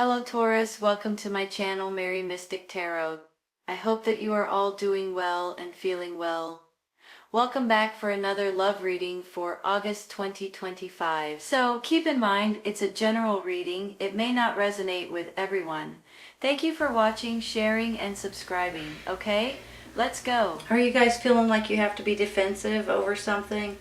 Hello Taurus, welcome to my channel Mary Mystic Tarot. I hope that you are all doing well and feeling well. Welcome back for another love reading for August 2025. So keep in mind it's a general reading, it may not resonate with everyone. Thank you for watching, sharing, and subscribing, okay? Let's go. Are you guys feeling like you have to be defensive over something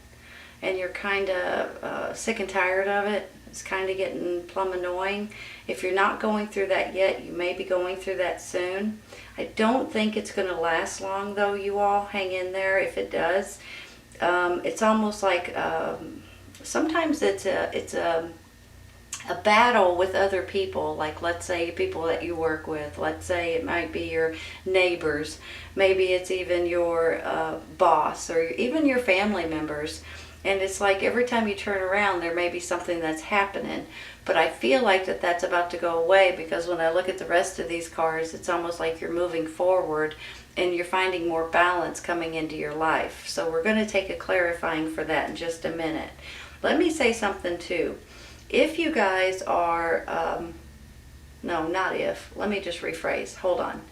and you're kind of sick and tired of it? It's kind of getting plumb annoying. If you're not going through that yet, you may be going through that soon. I don't think it's going to last long, though. You all hang in there if it does. It's almost like sometimes it's a battle with other people, like let's say people that you work with. Let's say it might be your neighbors. Maybe it's even your boss or even your family members. And it's like every time you turn around, there may be something that's happening. But I feel like that's about to go away, because when I look at the rest of these cards, it's almost like you're moving forward and you're finding more balance coming into your life. So we're going to take a clarifying for that in just a minute. Let me say something too. If you guys are, no, not if, let me just rephrase, hold on.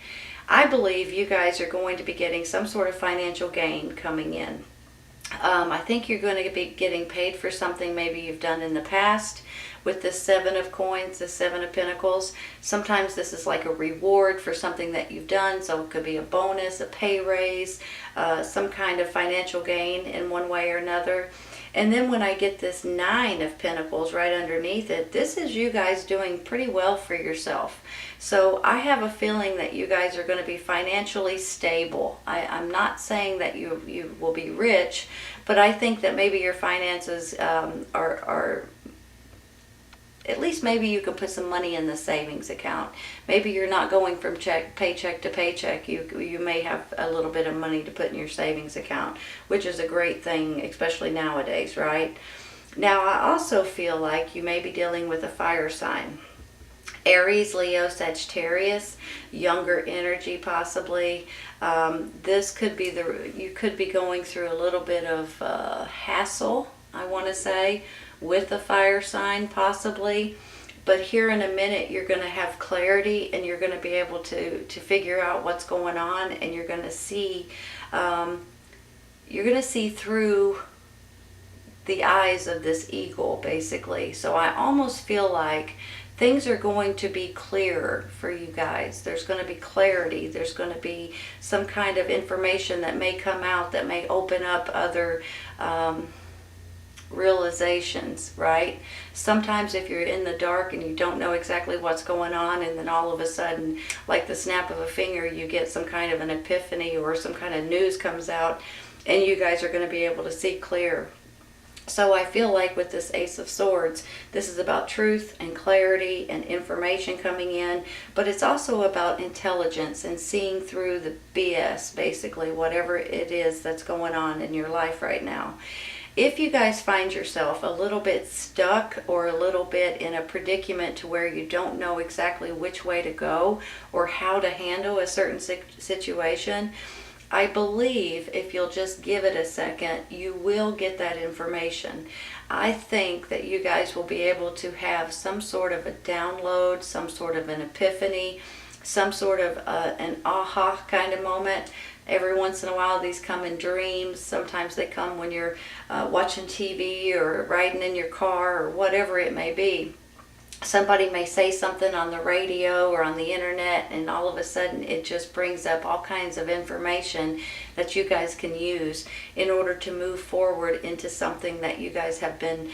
I believe you guys are going to be getting some sort of financial gain coming in. I think you're going to be getting paid for something maybe you've done in the past. With the Seven of Coins, the Seven of Pentacles, sometimes this is like a reward for something that you've done. So it could be a bonus, a pay raise, some kind of financial gain in one way or another. And then when I get this Nine of Pentacles right underneath it, this is you guys doing pretty well for yourself. So I have a feeling that you guys are going to be financially stable. I'm not saying that you will be rich, but I think that maybe your finances are at least maybe you can put some money in the savings account. Maybe you're not going from paycheck to paycheck. You may have a little bit of money to put in your savings account, which is a great thing, especially nowadays, right? Now, I also feel like you may be dealing with a fire sign. Aries, Leo, Sagittarius, younger energy possibly. This could be you could be going through a little bit of hassle, I want to say, with a fire sign possibly. But here in a minute you're going to have clarity, and you're going to be able to figure out what's going on, and you're going to see through the eyes of this eagle, basically. So I almost feel like things are going to be clearer for you guys. There's going to be clarity. There's going to be some kind of information that may come out that may open up other realizations, right? Sometimes if you're in the dark and you don't know exactly what's going on, and then all of a sudden, like the snap of a finger, you get some kind of an epiphany or some kind of news comes out, and you guys are going to be able to see clear. So I feel like with this Ace of Swords, this is about truth and clarity and information coming in, but it's also about intelligence and seeing through the BS, basically, whatever it is that's going on in your life right now. If you guys find yourself a little bit stuck or a little bit in a predicament to where you don't know exactly which way to go or how to handle a certain situation, I believe if you'll just give it a second, you will get that information. I think that you guys will be able to have some sort of a download, some sort of an epiphany, some sort of an aha kind of moment. Every once in a while these come in dreams. Sometimes they come when you're watching TV or riding in your car or whatever it may be. Somebody may say something on the radio or on the internet, and all of a sudden it just brings up all kinds of information that you guys can use in order to move forward into something that you guys have been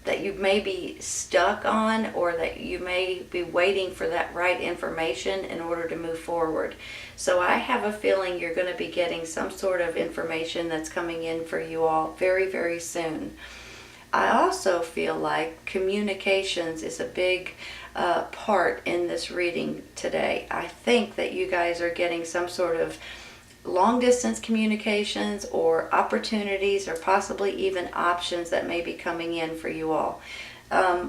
that you may be stuck on, or that you may be waiting for that right information in order to move forward. So I have a feeling you're going to be getting some sort of information that's coming in for you all very, very soon. I also feel like communications is a big part in this reading today. I think that you guys are getting some sort of long distance communications or opportunities, or possibly even options that may be coming in for you all.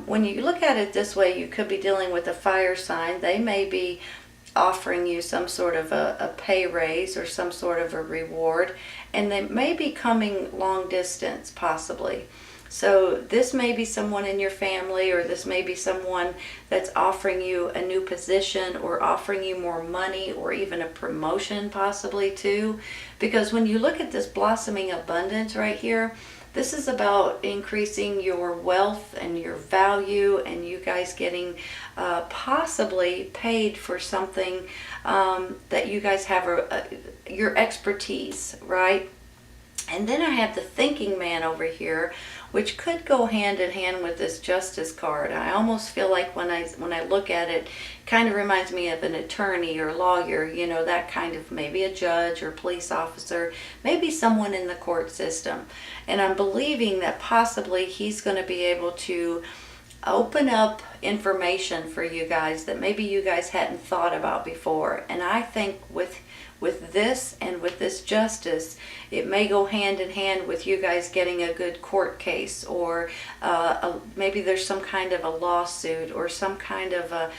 When you look at it this way, you could be dealing with a fire sign. They may be offering you some sort of a pay raise or some sort of a reward, and they may be coming long distance possibly. So this may be someone in your family, or this may be someone that's offering you a new position or offering you more money or even a promotion possibly too. Because when you look at this blossoming abundance right here, this is about increasing your wealth and your value, and you guys getting possibly paid for something that you guys have your expertise, right? And then I have the thinking man over here, which could go hand in hand with this justice card. I almost feel like when I look at it, kind of reminds me of an attorney or lawyer, you know, that kind of, maybe a judge or police officer, maybe someone in the court system. And I'm believing that possibly he's going to be able to open up information for you guys that maybe you guys hadn't thought about before. And I think with this and with this justice, it may go hand in hand with you guys getting a good court case, or maybe there's some kind of a lawsuit or some kind of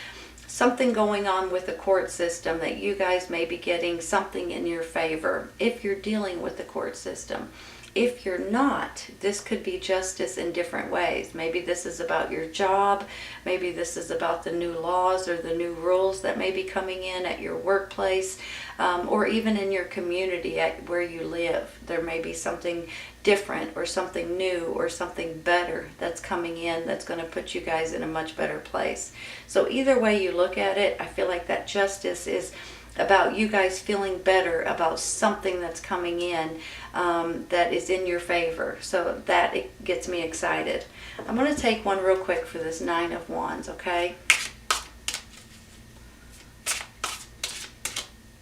something going on with the court system that you guys may be getting something in your favor if you're dealing with the court system. If you're not, this could be justice in different ways. Maybe this is about your job. Maybe this is about the new laws or the new rules that may be coming in at your workplace, or even in your community at where you live. There may be something different or something new or something better that's coming in that's going to put you guys in a much better place. So either way you look at it, I feel like that justice is about you guys feeling better about something that's coming in that is in your favor. So that it gets me excited. I'm going to take one real quick for this Nine of Wands, okay?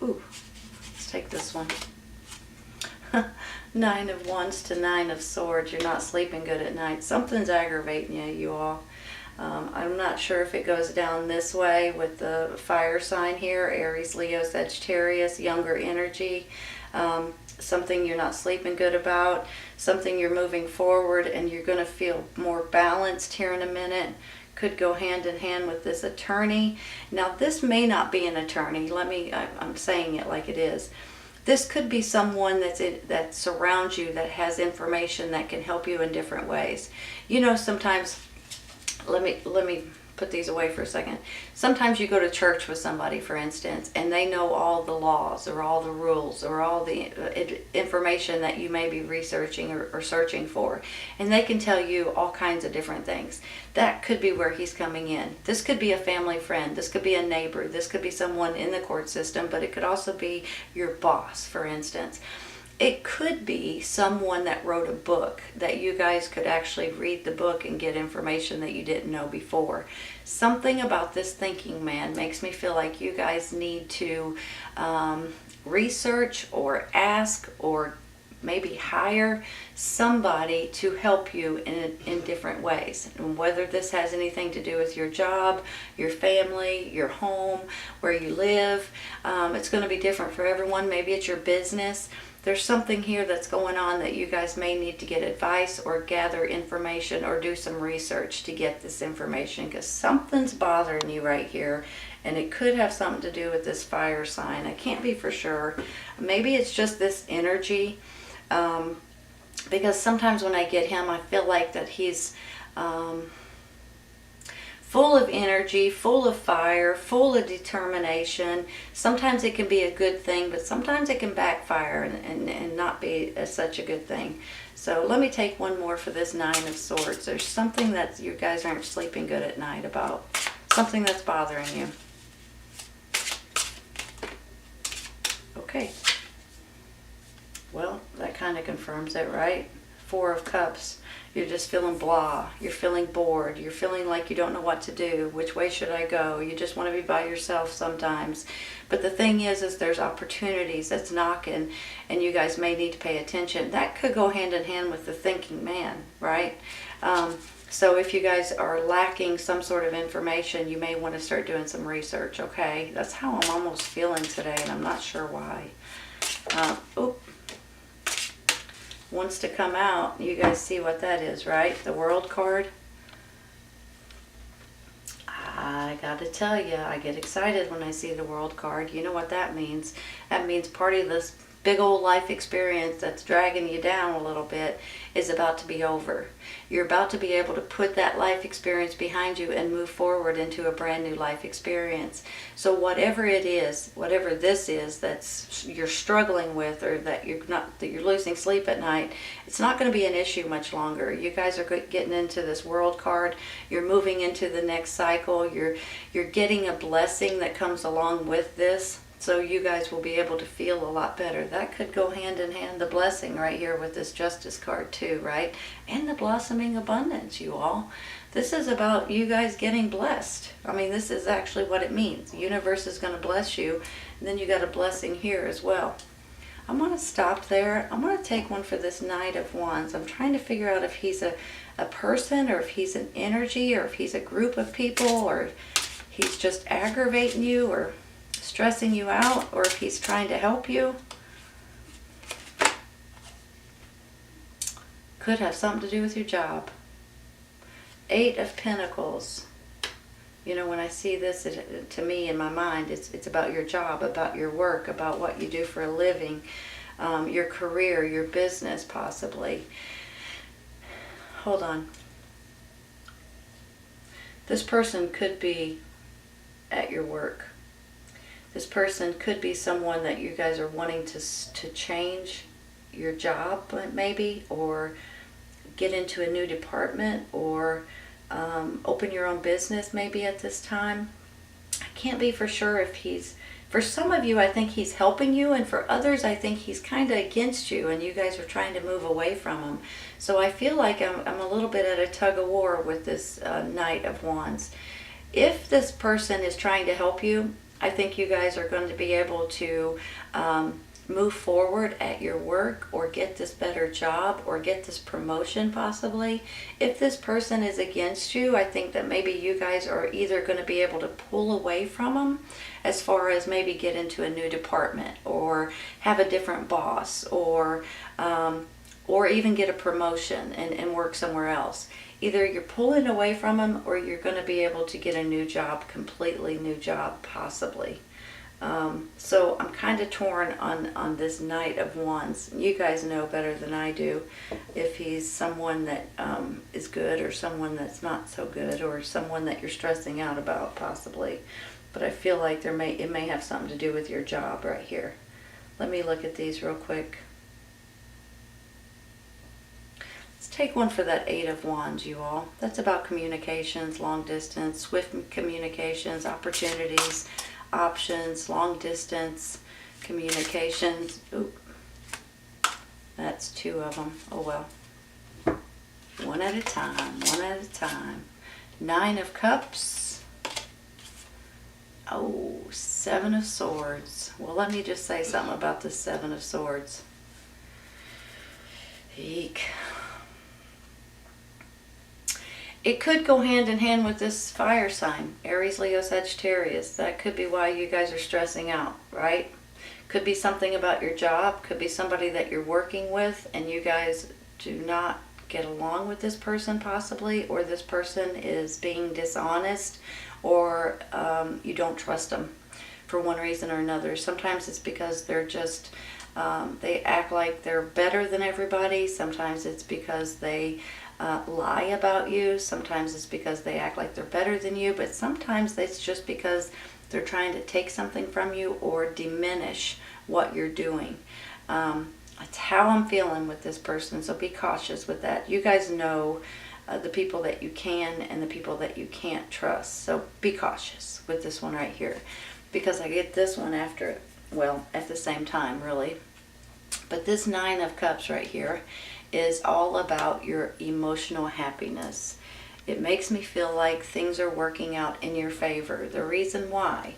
Ooh, let's take this one. Nine of Wands to Nine of Swords. You're not sleeping good at night. Something's aggravating you all. I'm not sure if it goes down this way with the fire sign here, Aries, Leo, Sagittarius, younger energy. Something you're not sleeping good about, something you're moving forward and you're going to feel more balanced here in a minute. Could go hand in hand with this attorney. Now this may not be an attorney. I'm saying it like it is. This could be someone that surrounds you, that has information that can help you in different ways. You know, sometimes, let me put these away for a second. Sometimes you go to church with somebody, for instance, and they know all the laws or all the rules or all the information that you may be researching or searching for, and they can tell you all kinds of different things. That could be where he's coming in. This could be a family friend. This could be a neighbor. This could be someone in the court system, but it could also be your boss, for instance. It could be someone that wrote a book that you guys could actually read the book and get information that you didn't know before. Something about this thinking man makes me feel like you guys need to research or ask or maybe hire somebody to help you in different ways. And whether this has anything to do with your job, your family, your home, where you live, it's going to be different for everyone. Maybe it's your business. There's something here that's going on that you guys may need to get advice or gather information or do some research to get this information, because something's bothering you right here, and it could have something to do with this fire sign. I can't be for sure. Maybe it's just this energy, because sometimes when I get him, I feel like that he's full of energy, full of fire, full of determination. Sometimes it can be a good thing, but sometimes it can backfire and not be such a good thing. So let me take one more for this Nine of Swords. There's something that you guys aren't sleeping good at night about. Something that's bothering you. Okay. Well, that kind of confirms it, right? Four of Cups. You're just feeling blah. You're feeling bored. You're feeling like you don't know what to do. Which way should I go? You just want to be by yourself sometimes. But the thing is there's opportunities that's knocking, and you guys may need to pay attention. That could go hand in hand with the thinking man, right? So if you guys are lacking some sort of information, you may want to start doing some research, okay? That's how I'm almost feeling today, and I'm not sure why. Wants to come out. You guys see what that is, right? The World card. I gotta tell you, I get excited when I see the World card. You know what that means? That means partyless big old life experience that's dragging you down a little bit is about to be over. You're about to be able to put that life experience behind you and move forward into a brand new life experience. So whatever it is, whatever this is that's you're struggling with, or that you're losing sleep at night, it's not going to be an issue much longer. You guys are getting into this World card. You're moving into the next cycle. You're getting a blessing that comes along with this. So you guys will be able to feel a lot better. That could go hand in hand, the blessing right here with this Justice card too, right? And the blossoming abundance, you all. This is about you guys getting blessed. I mean, this is actually what it means. The universe is going to bless you. And then you got a blessing here as well. I'm going to stop there. I'm going to take one for this Knight of Wands. I'm trying to figure out if he's a person, or if he's an energy, or if he's a group of people, or if he's just aggravating you, or stressing you out, or if he's trying to help you. Could have something to do with your job. 8 of Pentacles. You know, when I see this, to me, in my mind, it's about your job, about your work, about what you do for a living, your career, your business, possibly. Hold on. This person could be at your work. This person could be someone that you guys are wanting to change your job, maybe, or get into a new department, or open your own business maybe at this time. I can't be for sure if he's, for some of you I think he's helping you, and for others I think he's kind of against you and you guys are trying to move away from him. So I feel like I'm a little bit at a tug of war with this Knight of Wands. If this person is trying to help you, I think you guys are going to be able to move forward at your work, or get this better job, or get this promotion possibly. If this person is against you, I think that maybe you guys are either going to be able to pull away from them, as far as maybe get into a new department, or have a different boss, or even get a promotion and work somewhere else. Either you're pulling away from them, or you're going to be able to get a new job, completely new job, possibly. So I'm kind of torn on this Knight of Wands. You guys know better than I do if he's someone that is good, or someone that's not so good, or someone that you're stressing out about, possibly. But I feel like it may have something to do with your job right here. Let me look at these real quick. Take one for that 8 of Wands, you all. That's about communications, long distance, swift communications, opportunities, options, long distance, communications. Oop. That's 2 of them. Oh well. One at a time, one at a time. 9 of Cups. Oh, 7 of Swords. Well, let me just say something about the 7 of Swords. Eek. It could go hand in hand with this fire sign, Aries, Leo, Sagittarius. That could be why you guys are stressing out, right? Could be something about your job. Could be somebody that you're working with and you guys do not get along with this person, possibly, or this person is being dishonest, or you don't trust them for one reason or another. Sometimes it's because they're just, they act like they're better than everybody. Sometimes it's because they lie about you. Sometimes it's because they act like they're better than you, but sometimes it's just because they're trying to take something from you or diminish what you're doing. That's how I'm feeling with this person, so be cautious with that. You guys know the people that you can and the people that you can't trust, so be cautious with this one right here, because I get this one after, well, at the same time, really. But this 9 of Cups right here is all about your emotional happiness. It makes me feel like things are working out in your favor. The reason why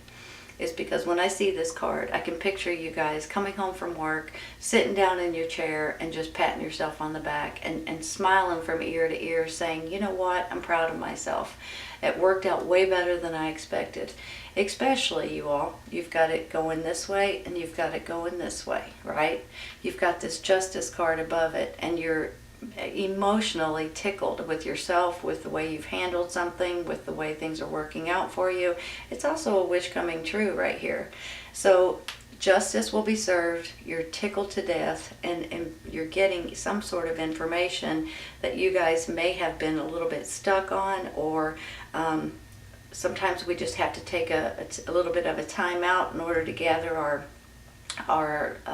is because when I see this card, I can picture you guys coming home from work, sitting down in your chair and just patting yourself on the back and smiling from ear to ear, saying, you know what, I'm proud of myself. It worked out way better than I expected. Especially you all, you've got it going this way and you've got it going this way, right? You've got this Justice card above it, and you're emotionally tickled with yourself, with the way you've handled something, with the way things are working out for you. It's also a wish coming true right here. So justice will be served, you're tickled to death, and you're getting some sort of information that you guys may have been a little bit stuck on, or sometimes we just have to take a little bit of a time out in order to gather our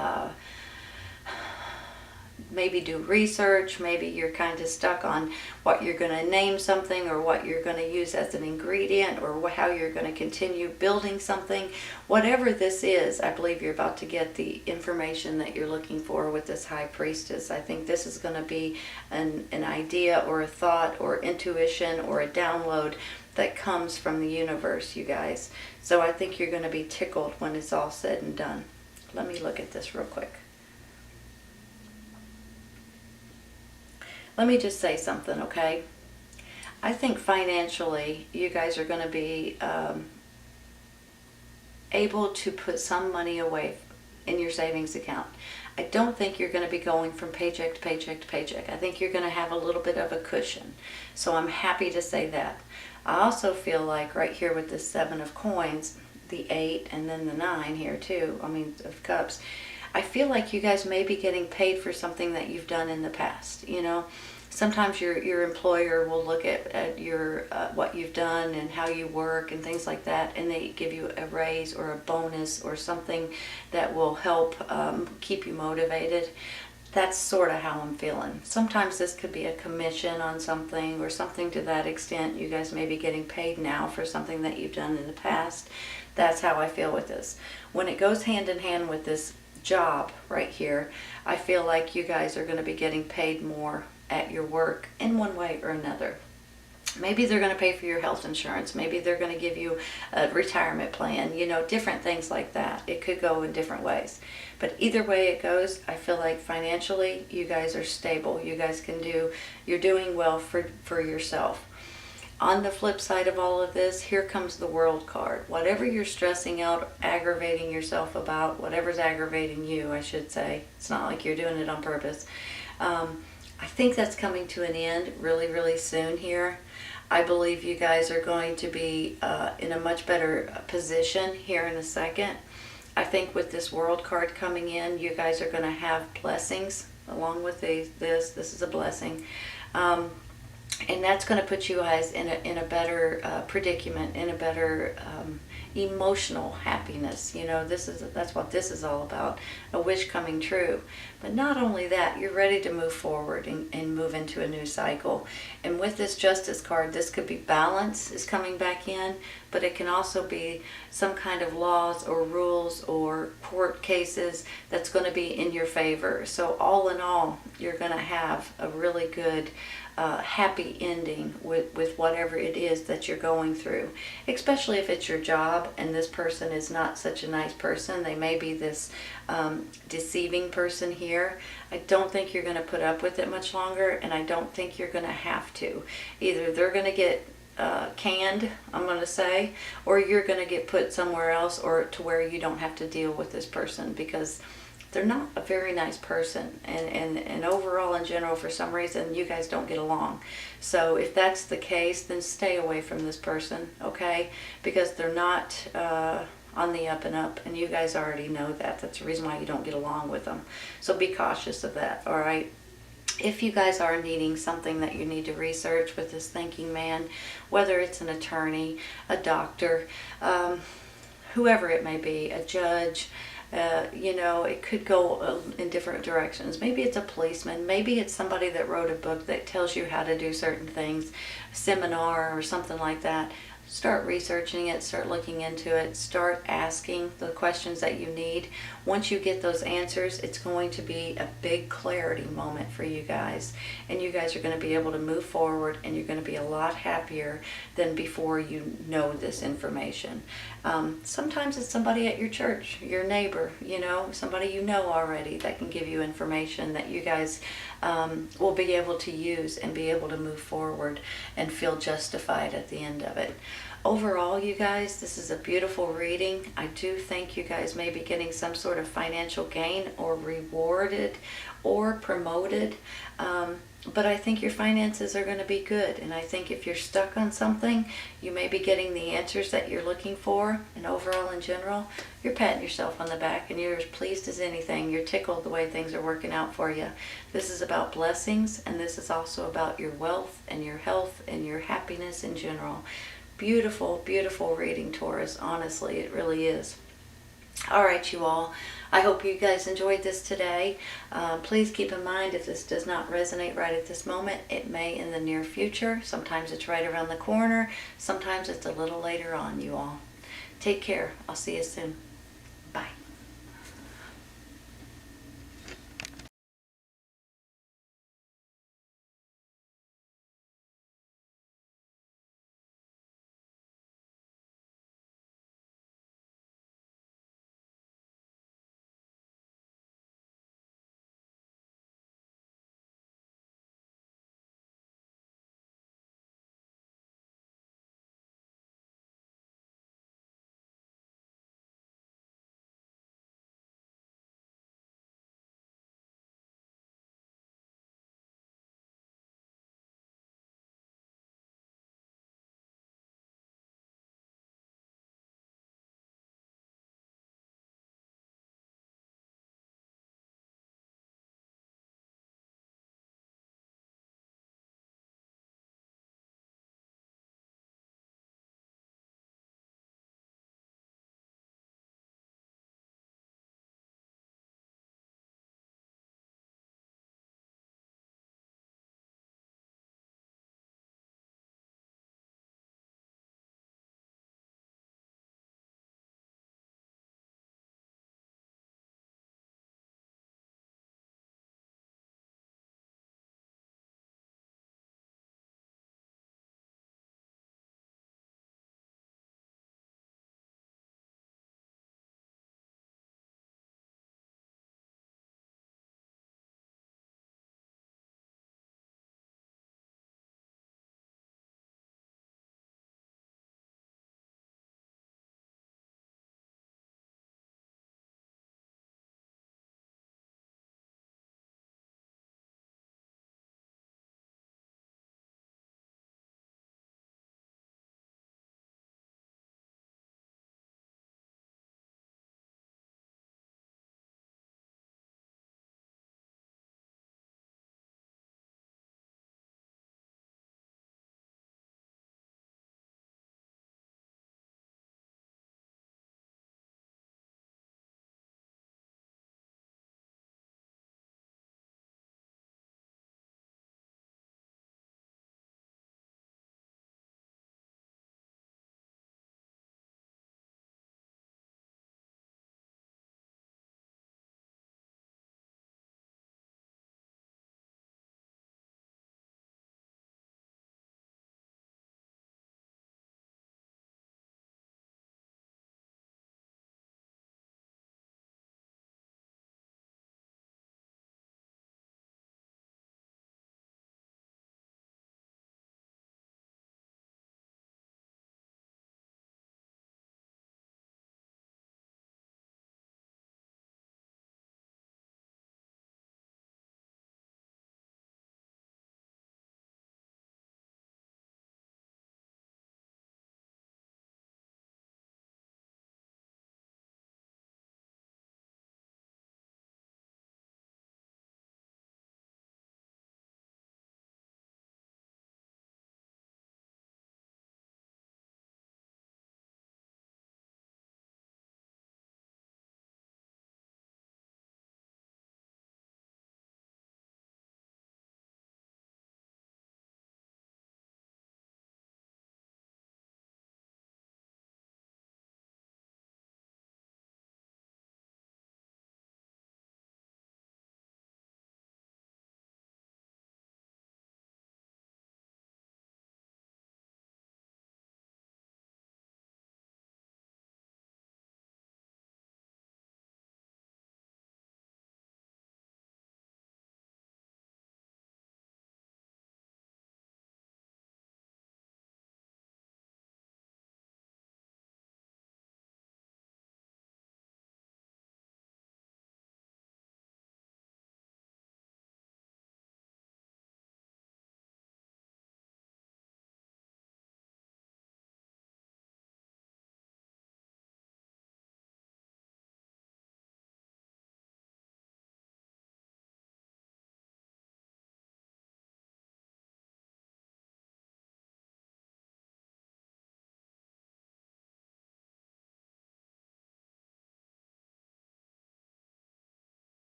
maybe do research. Maybe you're kind of stuck on what you're going to name something, or what you're going to use as an ingredient, or how you're going to continue building something. Whatever this is, I believe you're about to get the information that you're looking for with this High Priestess. I think this is going to be an idea or a thought or intuition or a download that comes from the universe, you guys. So I think you're going to be tickled when it's all said and done. Let me look at this real quick. Let me just say something, okay? I think financially, you guys are going to be able to put some money away in your savings account. I don't think you're going to be going from paycheck to paycheck to paycheck. I think you're going to have a little bit of a cushion. So I'm happy to say that. I also feel like right here with the 7 of coins, the 8, and then the 9 here too, of cups, I feel like you guys may be getting paid for something that you've done in the past. You know, sometimes your employer will look at your what you've done and how you work and things like that, and they give you a raise or a bonus or something that will help keep you motivated. That's sort of how I'm feeling. Sometimes this could be a commission on something or something to that extent. You guys may be getting paid now for something that you've done in the past. That's how I feel with this. When it goes hand in hand with this job right here, I feel like you guys are going to be getting paid more at your work in one way or another. Maybe they're going to pay for your health insurance. Maybe they're going to give you a retirement plan, you know, different things like that. It could go in different ways. But either way it goes, I feel like financially you guys are stable. You guys you're doing well for yourself. On the flip side of all of this, here comes the World card. Whatever you're stressing out, aggravating yourself about, whatever's aggravating you, I should say. It's not like you're doing it on purpose. I think that's coming to an end really, really soon here. I believe you guys are going to be in a much better position here in a second. I think with this World card coming in, you guys are going to have blessings along with this. This is a blessing. And that's going to put you guys in a better predicament, in a better emotional happiness. You know, that's what this is all about, a wish coming true. But not only that, you're ready to move forward and move into a new cycle. And with this Justice card, this could be balance is coming back in, but it can also be some kind of laws or rules or court cases that's going to be in your favor. So all in all, you're going to have a really good happy ending with whatever it is that you're going through, especially if it's your job and this person is not such a nice person. They may be this deceiving person here. I don't think you're going to put up with it much longer, and I don't think you're going to have to. Either they're going to get canned, I'm going to say, or you're going to get put somewhere else, or to where you don't have to deal with this person, because they're not a very nice person, and overall in general, for some reason, you guys don't get along. So if that's the case, then stay away from this person, okay? Because they're not on the up and up, and you guys already know that. That's the reason why you don't get along with them. So be cautious of that, all right? If you guys are needing something that you need to research with this thinking man, whether it's an attorney, a doctor, whoever it may be, a judge, you know, it could go in different directions. Maybe it's a policeman. Maybe it's somebody that wrote a book that tells you how to do certain things, a seminar or something like that. Start researching it, start looking into it, start asking the questions that you need. Once you get those answers, it's going to be a big clarity moment for you guys. And you guys are going to be able to move forward, and you're going to be a lot happier than before you know this information. Sometimes it's somebody at your church, your neighbor, you know, somebody you know already that can give you information that you guys will be able to use and be able to move forward and feel justified at the end of it. Overall, you guys, this is a beautiful reading. I do think you guys may be getting some sort of financial gain or rewarded or promoted. But I think your finances are going to be good. And I think if you're stuck on something, you may be getting the answers that you're looking for. And overall, in general, you're patting yourself on the back and you're as pleased as anything. You're tickled the way things are working out for you. This is about blessings, and this is also about your wealth and your health and your happiness in general. Beautiful, beautiful reading, Taurus. Honestly, it really is. All right, you all. I hope you guys enjoyed this today. Please keep in mind, if this does not resonate right at this moment, it may in the near future. Sometimes it's right around the corner. Sometimes it's a little later on, you all. Take care. I'll see you soon.